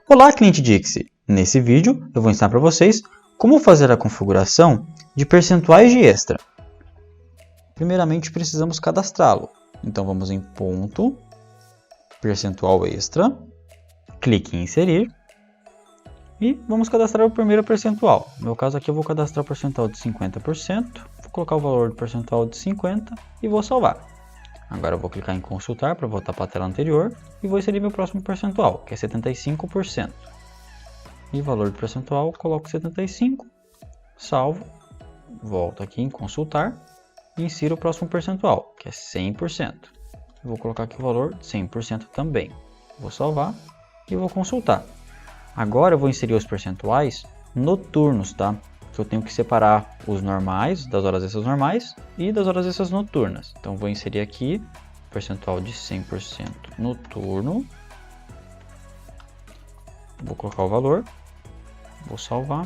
Olá, cliente Dixie! Nesse vídeo eu vou ensinar para vocês como fazer a configuração de percentuais de extra. Primeiramente precisamos cadastrá-lo, então vamos em ponto, percentual extra, clique em inserir e vamos cadastrar o primeiro percentual. No meu caso aqui eu vou cadastrar o percentual de 50%, vou colocar o valor do percentual de 50% e vou salvar. Agora eu vou clicar em consultar para voltar para a tela anterior e vou inserir meu próximo percentual, que é 75%. E valor do percentual, coloco 75%, salvo, volto aqui em consultar e insiro o próximo percentual, que é 100%. Eu vou colocar aqui o valor de 100% também. Vou salvar e vou consultar. Agora eu vou inserir os percentuais noturnos, tá? Que eu tenho que separar os normais, das horas extras normais e das horas extras noturnas. Então vou inserir aqui percentual de 100% noturno. Vou colocar o valor. Vou salvar.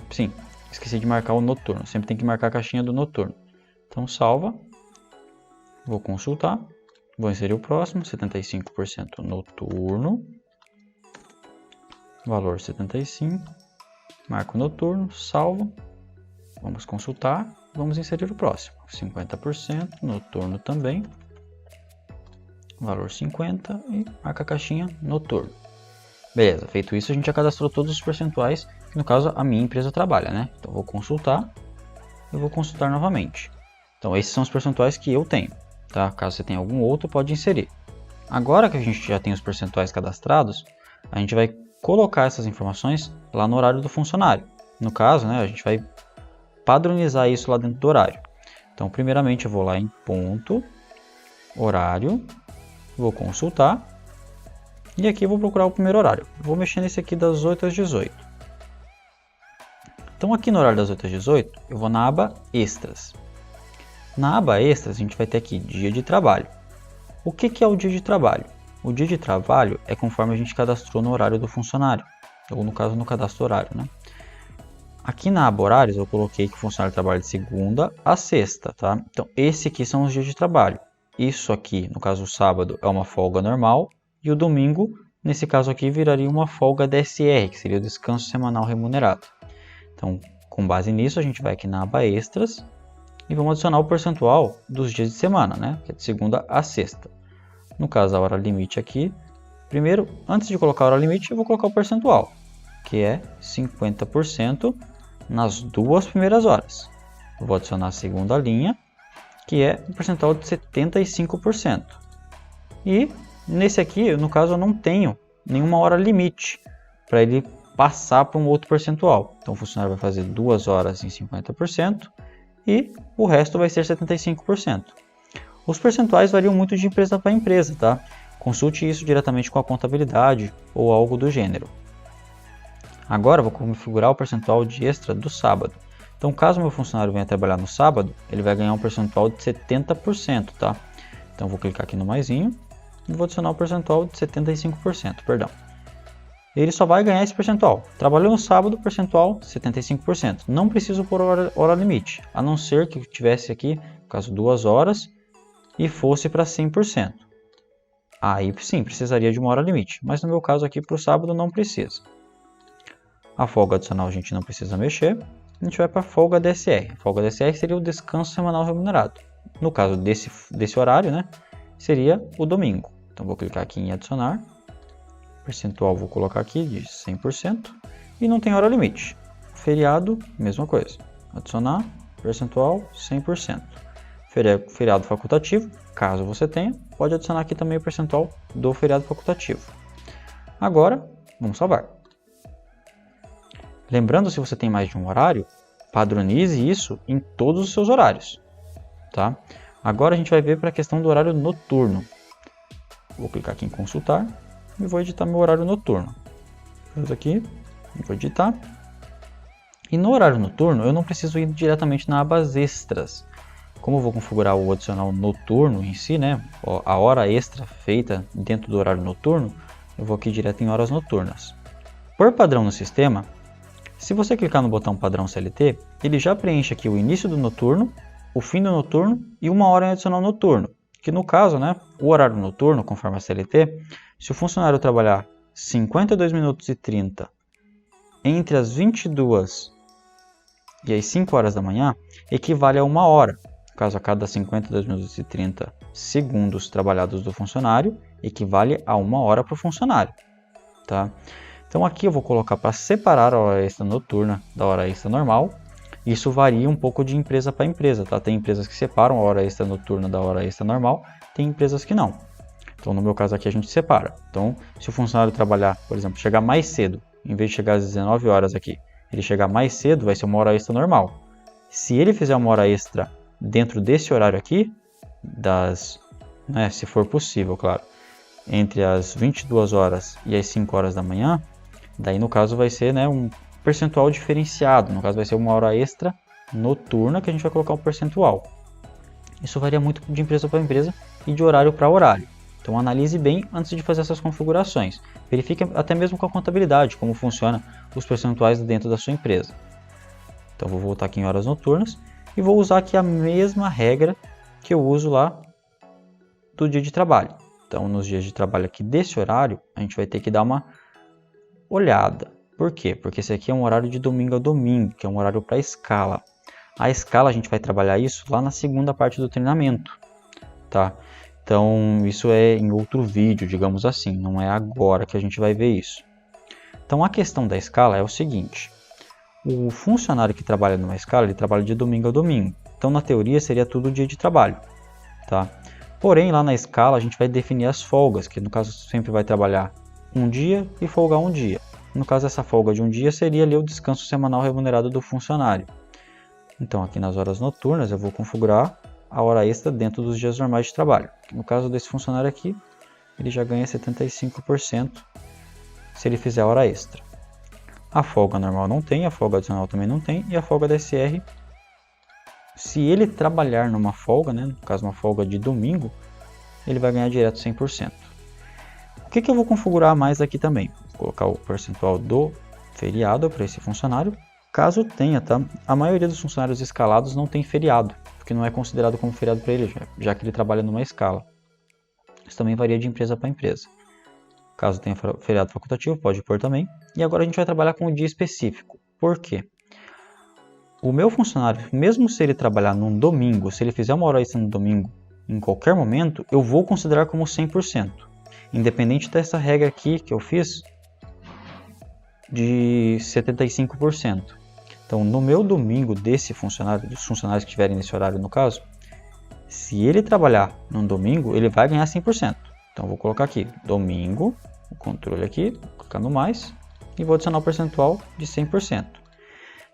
Sim, esqueci de marcar o noturno. Sempre tem que marcar a caixinha do noturno. Então salva. Vou consultar. Vou inserir o próximo, 75% noturno. Valor 75, marco noturno, salvo, vamos consultar, vamos inserir o próximo, 50% noturno também, valor 50 e marca a caixinha noturno. Beleza, feito isso a gente já cadastrou todos os percentuais que no caso a minha empresa trabalha, né? Então vou consultar, eu vou consultar novamente. Então esses são os percentuais que eu tenho, tá? Caso você tenha algum outro, pode inserir. Agora que a gente já tem os percentuais cadastrados, a gente vai colocar essas informações lá no horário do funcionário. No caso, né, a gente vai padronizar isso lá dentro do horário. Então, primeiramente eu vou lá em ponto, horário, vou consultar e aqui eu vou procurar o primeiro horário. Vou mexer nesse aqui das 8 às 18. Então, aqui no horário das 8 às 18, eu vou na aba Extras. Na aba Extras, a gente vai ter aqui dia de trabalho. O que é o dia de trabalho? O dia de trabalho é conforme a gente cadastrou no horário do funcionário, ou no caso no cadastro horário, né? Aqui na aba horários eu coloquei que o funcionário trabalha de segunda a sexta, tá? Então esse aqui são os dias de trabalho. Isso aqui, no caso o sábado, é uma folga normal e o domingo, nesse caso aqui, viraria uma folga DSR, que seria o descanso semanal remunerado. Então, com base nisso, a gente vai aqui na aba extras e vamos adicionar o percentual dos dias de semana, né? Que é de segunda a sexta. No caso, a hora limite aqui, primeiro, antes de colocar a hora limite, eu vou colocar o percentual, que é 50% nas duas primeiras horas. Eu vou adicionar a segunda linha, que é o percentual de 75%. E nesse aqui, no caso, eu não tenho nenhuma hora limite para ele passar para um outro percentual. Então, o funcionário vai fazer 2 horas em 50% e o resto vai ser 75%. Os percentuais variam muito de empresa para empresa, tá? Consulte isso diretamente com a contabilidade ou algo do gênero. Agora eu vou configurar o percentual de extra do sábado. Então, caso meu funcionário venha trabalhar no sábado, ele vai ganhar um percentual de 70%, tá? Então, vou clicar aqui no maisinho e vou adicionar o percentual de 75%, perdão. Ele só vai ganhar esse percentual. Trabalhou no sábado, percentual 75%. Não preciso pôr hora limite, a não ser que tivesse aqui, no caso, 2 horas, e fosse para 100%. Aí sim, precisaria de uma hora limite, mas no meu caso aqui para o sábado não precisa. A folga adicional a gente não precisa mexer, a gente vai para a folga DSR. A folga DSR seria o descanso semanal remunerado. No caso desse horário, né, seria o domingo. Então vou clicar aqui em adicionar, percentual vou colocar aqui de 100% e não tem hora limite. Feriado, mesma coisa, adicionar, percentual 100%. Feriado facultativo, caso você tenha, pode adicionar aqui também o percentual do feriado facultativo. Agora, vamos salvar. Lembrando, se você tem mais de um horário, padronize isso em todos os seus horários, tá? Agora a gente vai ver para a questão do horário noturno. Vou clicar aqui em consultar e vou editar meu horário noturno. Vamos aqui, vou editar. E no horário noturno, eu não preciso ir diretamente na aba extras. Como eu vou configurar o adicional noturno em si, né, a hora extra feita dentro do horário noturno, eu vou aqui direto em horas noturnas. Por padrão no sistema, se você clicar no botão padrão CLT, ele já preenche aqui o início do noturno, o fim do noturno e uma hora em adicional noturno. que no caso, né, o horário noturno, conforme a CLT, se o funcionário trabalhar 52 minutos e 30 entre as 22 e as 5 horas da manhã, equivale a 1 hora. No caso, a cada 52 minutos e 30 segundos trabalhados do funcionário, equivale a 1 hora para o funcionário. Tá? Então aqui eu vou colocar para separar a hora extra noturna da hora extra normal. Isso varia um pouco de empresa para empresa. Tá? Tem empresas que separam a hora extra noturna da hora extra normal, tem empresas que não. Então no meu caso aqui a gente separa. Então se o funcionário trabalhar, por exemplo, chegar mais cedo, em vez de chegar às 19 horas aqui, ele chegar mais cedo, vai ser uma hora extra normal. Se ele fizer uma hora extra dentro desse horário aqui, se for possível, claro, entre as 22 horas e as 5 horas da manhã, daí no caso vai ser, né, um percentual diferenciado. No caso vai ser uma hora extra noturna que a gente vai colocar um percentual. Isso varia muito de empresa para empresa e de horário para horário. Então analise bem antes de fazer essas configurações. Verifique até mesmo com a contabilidade como funciona os percentuais dentro da sua empresa. Então vou voltar aqui em horas noturnas e vou usar aqui a mesma regra que eu uso lá do dia de trabalho. Então nos dias de trabalho aqui desse horário, a gente vai ter que dar uma olhada. Por quê? Porque esse aqui é um horário de domingo a domingo, que é um horário para escala. A escala a gente vai trabalhar isso lá na segunda parte do treinamento, tá? Então isso é em outro vídeo, digamos assim, não é agora que a gente vai ver isso. Então a questão da escala é o seguinte: o funcionário que trabalha numa escala, ele trabalha de domingo a domingo. Então na teoria seria tudo dia de trabalho, tá? Porém lá na escala a gente vai definir as folgas, que no caso sempre vai trabalhar um dia e folgar um dia. No caso essa folga de um dia seria ali o descanso semanal remunerado do funcionário. Então aqui nas horas noturnas eu vou configurar a hora extra dentro dos dias normais de trabalho. No caso desse funcionário aqui, ele já ganha 75% se ele fizer a hora extra. A folga normal não tem, a folga adicional também não tem, e a folga da SR, se ele trabalhar numa folga, né, no caso uma folga de domingo, ele vai ganhar direto 100%. O que eu vou configurar mais aqui também? Vou colocar o percentual do feriado para esse funcionário, caso tenha, tá? A maioria dos funcionários escalados não tem feriado, porque não é considerado como feriado para ele, já que ele trabalha numa escala. Isso também varia de empresa para empresa. Caso tenha feriado facultativo, pode pôr também. E agora a gente vai trabalhar com um dia específico. Por quê? O meu funcionário, mesmo se ele trabalhar num domingo, se ele fizer uma hora extra no domingo, em qualquer momento, eu vou considerar como 100%. Independente dessa regra aqui que eu fiz, de 75%. Então, no meu domingo desse funcionário, dos funcionários que estiverem nesse horário no caso, se ele trabalhar num domingo, ele vai ganhar 100%. Então, vou colocar aqui, domingo, o controle aqui, vou colocar no mais, e vou adicionar o percentual de 100%.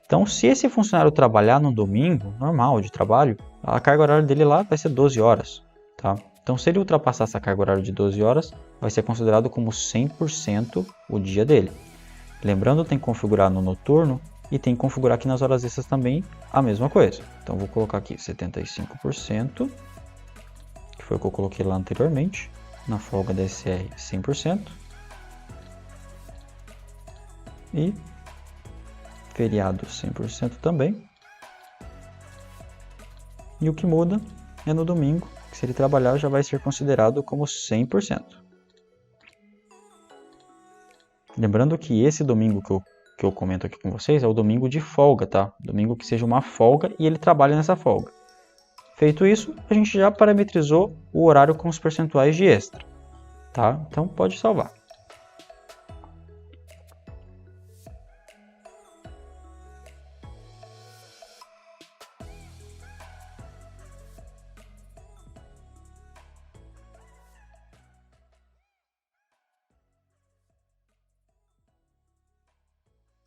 Então, se esse funcionário trabalhar no domingo, normal, de trabalho, a carga horária dele lá vai ser 12 horas, tá? Então, se ele ultrapassar essa carga horária de 12 horas, vai ser considerado como 100% o dia dele. Lembrando, tem que configurar no noturno e tem que configurar aqui nas horas extras também a mesma coisa. Então, vou colocar aqui 75%, que foi o que eu coloquei lá anteriormente, na folga da SR 100%, e feriado 100% também. E o que muda é no domingo, que se ele trabalhar já vai ser considerado como 100%. Lembrando que esse domingo que eu comento aqui com vocês é o domingo de folga, tá? Domingo que seja uma folga e ele trabalha nessa folga. Feito isso, a gente já parametrizou o horário com os percentuais de extra, tá? Então pode salvar.